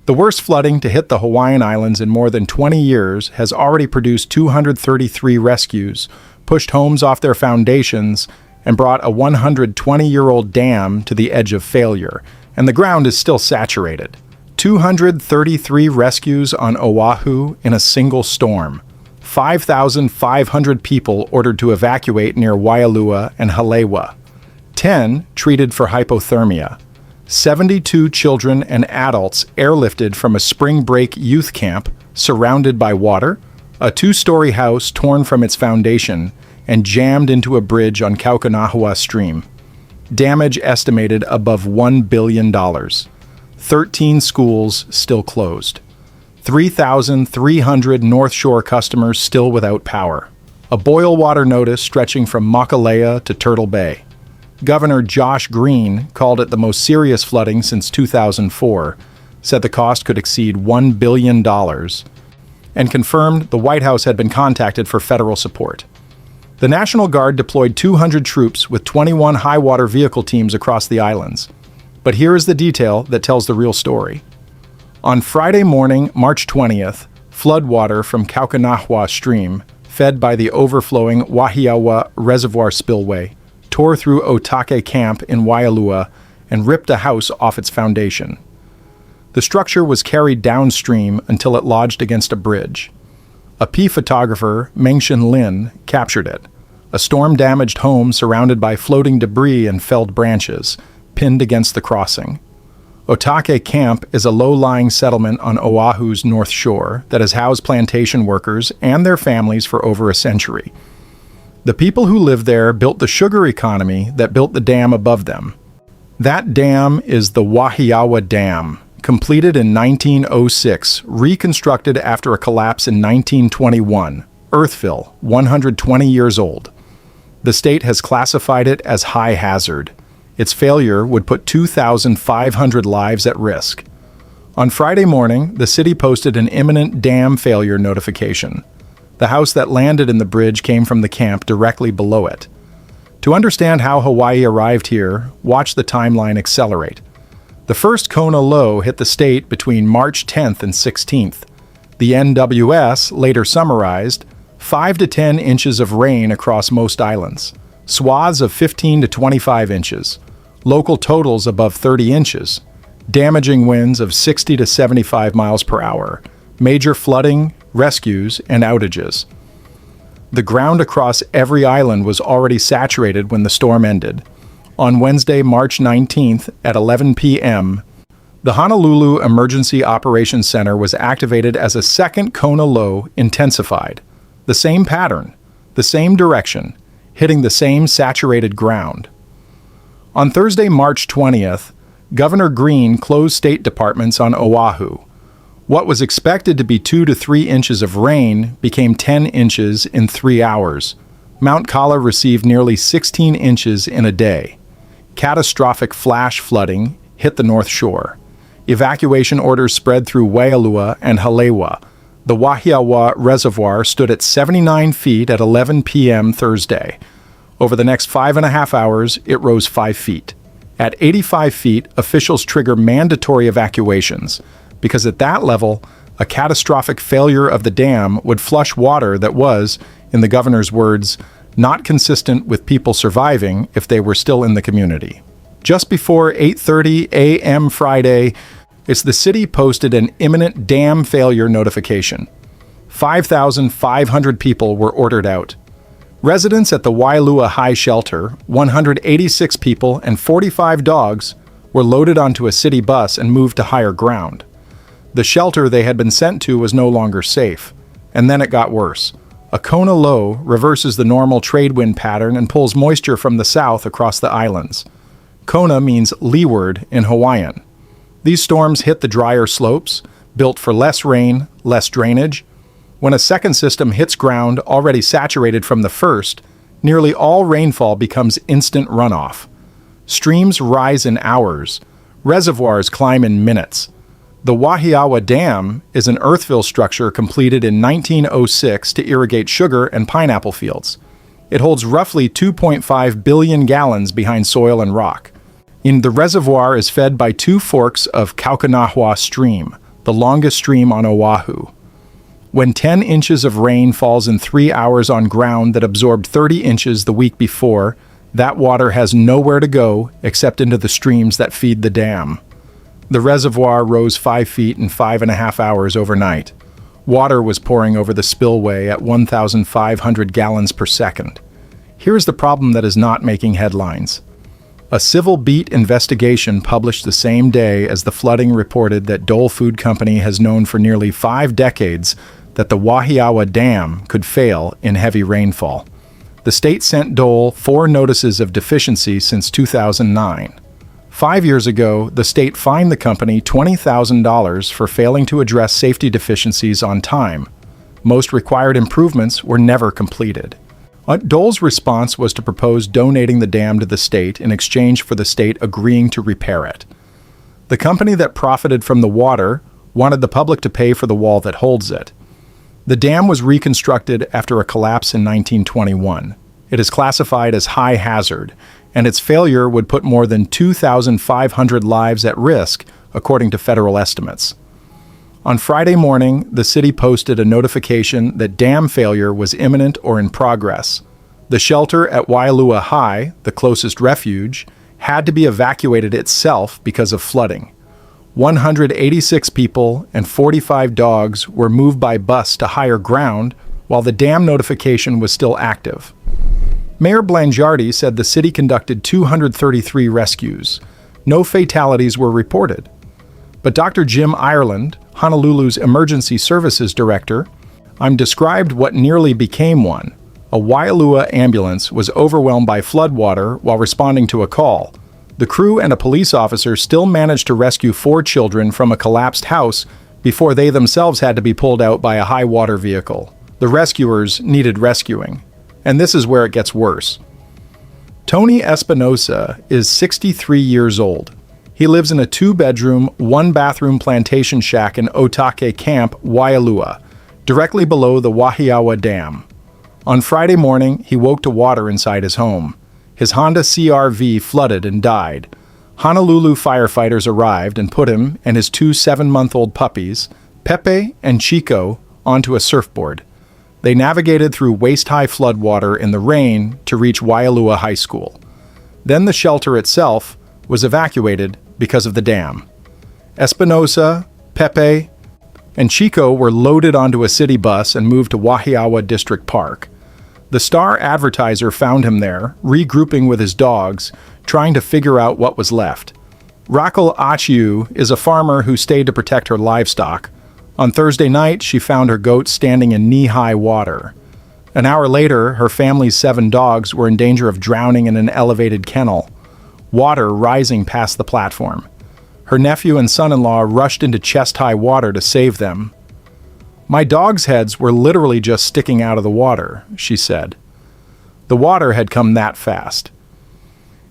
The worst flooding to hit the Hawaiian Islands in more than 20 years has already produced 233 rescues, pushed homes off their foundations, and brought a 120-year-old dam to the edge of failure, and the ground is still saturated. 233 rescues on Oahu in a single storm. 5,500 people ordered to evacuate near Waialua and Halewa. 10 treated for hypothermia. 72 children and adults airlifted from a spring break youth camp surrounded by water, a 2-story house torn from its foundation, and jammed into a bridge on Kaukanahua Stream. Damage estimated above $1 billion. 13 schools still closed. 3,300 North Shore customers still without power. A boil water notice stretching from Makalea to Turtle Bay. Governor Josh Green called it the most serious flooding since 2004, said the cost could exceed $1 billion, and confirmed the White House had been contacted for federal support. The National Guard deployed 200 troops with 21 high-water vehicle teams across the islands. But here is the detail that tells the real story. On Friday morning, March 20th, floodwater from Kaukanahua Stream, fed by the overflowing Wahiawa Reservoir spillway, tore through Otake camp in Waialua and ripped a house off its foundation. The structure was carried downstream until it lodged against a bridge. A P photographer, Mengshin Lin, captured it. A storm-damaged home surrounded by floating debris and felled branches, pinned against the crossing. Otake Camp is a low-lying settlement on Oahu's North Shore that has housed plantation workers and their families for over a century. The people who live there built the sugar economy that built the dam above them. That dam is the Wahiawa Dam, completed in 1906, reconstructed after a collapse in 1921, earthfill, 120 years old. The state has classified it as high hazard. Its failure would put 2,500 lives at risk. On Friday morning, the city posted an imminent dam failure notification. The house that landed in the bridge came from the camp directly below it. To understand how Hawaii arrived here, watch the timeline accelerate. The first Kona low hit the state between March 10th and 16th. The NWS later summarized 5 to 10 inches of rain across most islands, swaths of 15 to 25 inches, local totals above 30 inches, damaging winds of 60 to 75 miles per hour, major flooding, rescues, and outages. The ground across every island was already saturated when the storm ended. On Wednesday, March 19th at 11 p.m., the Honolulu Emergency Operations Center was activated as a second Kona low intensified. The same pattern, the same direction, hitting the same saturated ground. On Thursday, March 20th, Governor Green closed state departments on Oahu. What was expected to be 2 to 3 inches of rain became 10 inches in 3 hours. Mount Kala received nearly 16 inches in a day. Catastrophic flash flooding hit the North Shore. Evacuation orders spread through Waialua and Halewa. The Wahiawa Reservoir stood at 79 feet at 11 p.m. Thursday. Over the next 5.5 hours, it rose 5 feet. At 85 feet, officials trigger mandatory evacuations, because at that level, a catastrophic failure of the dam would flush water that was, in the governor's words, not consistent with people surviving if they were still in the community. Just before 8:30 a.m. Friday, the city posted an imminent dam failure notification. 5,500 people were ordered out. Residents at the Waialua High Shelter, 186 people and 45 dogs, were loaded onto a city bus and moved to higher ground. The shelter they had been sent to was no longer safe. And then it got worse. A Kona low reverses the normal trade wind pattern and pulls moisture from the south across the islands. Kona means leeward in Hawaiian. These storms hit the drier slopes, built for less rain, less drainage. When a second system hits ground already saturated from the first, nearly all rainfall becomes instant runoff. Streams rise in hours. Reservoirs climb in minutes. The Wahiawa Dam is an earthfill structure completed in 1906 to irrigate sugar and pineapple fields. It holds roughly 2.5 billion gallons behind soil and rock. The reservoir is fed by 2 forks of Kaukanahua Stream, the longest stream on Oahu. When 10 inches of rain falls in 3 hours on ground that absorbed 30 inches the week before, that water has nowhere to go except into the streams that feed the dam. The reservoir rose 5 feet in 5.5 hours overnight. Water was pouring over the spillway at 1,500 gallons per second. Here's the problem that is not making headlines. A civil beat investigation published the same day as the flooding reported that Dole Food Company has known for nearly 5 decades that the Wahiawa Dam could fail in heavy rainfall. The state sent Dole 4 notices of deficiency since 2009. 5 years ago, the state fined the company $20,000 for failing to address safety deficiencies on time. Most required improvements were never completed. Dole's response was to propose donating the dam to the state in exchange for the state agreeing to repair it. The company that profited from the water wanted the public to pay for the wall that holds it. The dam was reconstructed after a collapse in 1921. It is classified as high hazard, and its failure would put more than 2,500 lives at risk, according to federal estimates. On Friday morning, the city posted a notification that dam failure was imminent or in progress. The shelter at Waialua High, the closest refuge, had to be evacuated itself because of flooding. 186 people and 45 dogs were moved by bus to higher ground while the dam notification was still active. Mayor Blangiardi said the city conducted 233 rescues. No fatalities were reported. But Dr. Jim Ireland, Honolulu's emergency services director, described what nearly became one. A Waialua ambulance was overwhelmed by floodwater while responding to a call. The crew and a police officer still managed to rescue 4 children from a collapsed house before they themselves had to be pulled out by a high water vehicle. The rescuers needed rescuing. And this is where it gets worse. Tony Espinosa is 63 years old. He lives in a 2-bedroom, 1-bathroom plantation shack in Otake Camp, Waialua, directly below the Wahiawa Dam. On Friday morning, he woke to water inside his home. His Honda CR-V flooded and died. Honolulu firefighters arrived and put him and his 2 7-month-old puppies, Pepe and Chico, onto a surfboard. They navigated through waist-high floodwater in the rain to reach Waialua High School. Then the shelter itself was evacuated because of the dam. Espinosa, Pepe, and Chico were loaded onto a city bus and moved to Wahiawa District Park. The Star Advertiser found him there, regrouping with his dogs, trying to figure out what was left. Racquel Achiu is a farmer who stayed to protect her livestock. On Thursday night, she found her goats standing in knee-high water. An hour later, her family's 7 dogs were in danger of drowning in an elevated kennel, water rising past the platform. Her nephew and son-in-law rushed into chest-high water to save them. "My dogs' heads were literally just sticking out of the water," she said. The water had come that fast.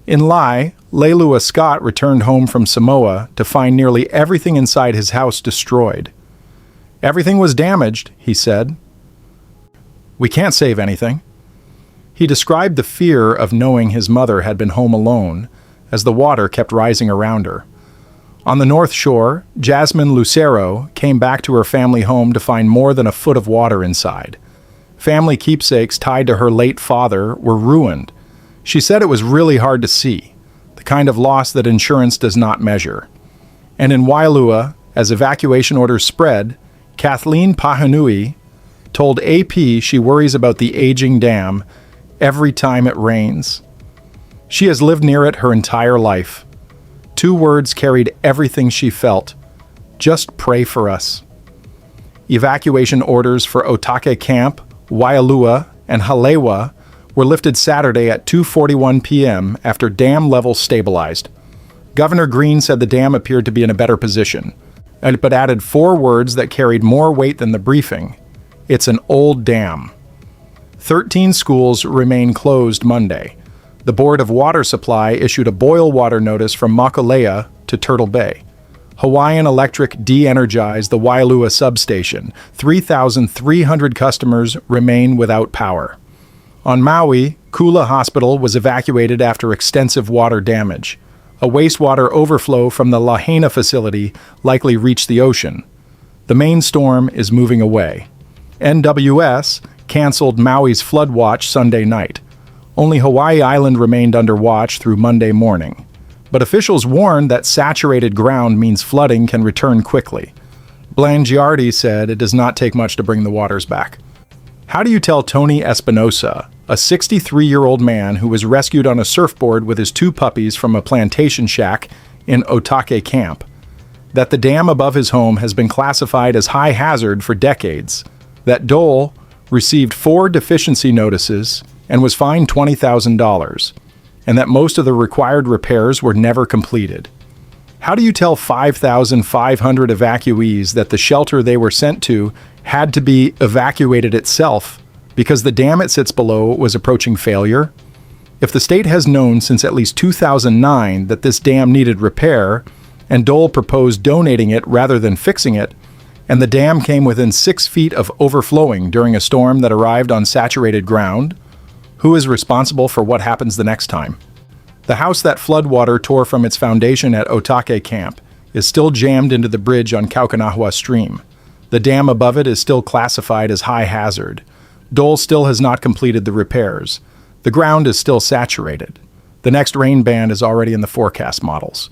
In Lahaina, Scott returned home from Samoa to find nearly everything inside his house destroyed. "Everything was damaged," he said. "We can't save anything." He described the fear of knowing his mother had been home alone as the water kept rising around her. On the North Shore, Jasmine Lucero came back to her family home to find more than a foot of water inside. Family keepsakes tied to her late father were ruined. She said it was really hard to see, the kind of loss that insurance does not measure. And in Waialua, as evacuation orders spread, Kathleen Pahanui told AP she worries about the aging dam every time it rains. She has lived near it her entire life. 2 words carried everything she felt. Just pray for us. Evacuation orders for Otake Camp, Waialua, and Halewa were lifted Saturday at 2:41 p.m. after dam levels stabilized. Governor Green said the dam appeared to be in a better position, but added 4 words that carried more weight than the briefing. It's an old dam. 13 schools remain closed Monday. The Board of Water Supply issued a boil water notice from Makalea to Turtle Bay. Hawaiian Electric de-energized the Waialua substation. 3,300 customers remain without power. On Maui, Kula Hospital was evacuated after extensive water damage. A wastewater overflow from the Lahaina facility likely reached the ocean. The main storm is moving away. NWS canceled Maui's flood watch Sunday night. Only Hawaii Island remained under watch through Monday morning. But officials warned that saturated ground means flooding can return quickly. Blangiardi said it does not take much to bring the waters back. How do you tell Tony Espinosa, a 63-year-old man who was rescued on a surfboard with his 2 puppies from a plantation shack in Otake camp, that the dam above his home has been classified as high hazard for decades, that Dole received 4 deficiency notices and was fined $20,000, and that most of the required repairs were never completed? How do you tell 5,500 evacuees that the shelter they were sent to had to be evacuated itself because the dam it sits below was approaching failure? If the state has known since at least 2009 that this dam needed repair, and Dole proposed donating it rather than fixing it, and the dam came within 6 feet of overflowing during a storm that arrived on saturated ground, who is responsible for what happens the next time? The house that floodwater tore from its foundation at Otake camp is still jammed into the bridge on Kaukanahua Stream. The dam above it is still classified as high hazard. Dole still has not completed the repairs. The ground is still saturated. The next rain band is already in the forecast models.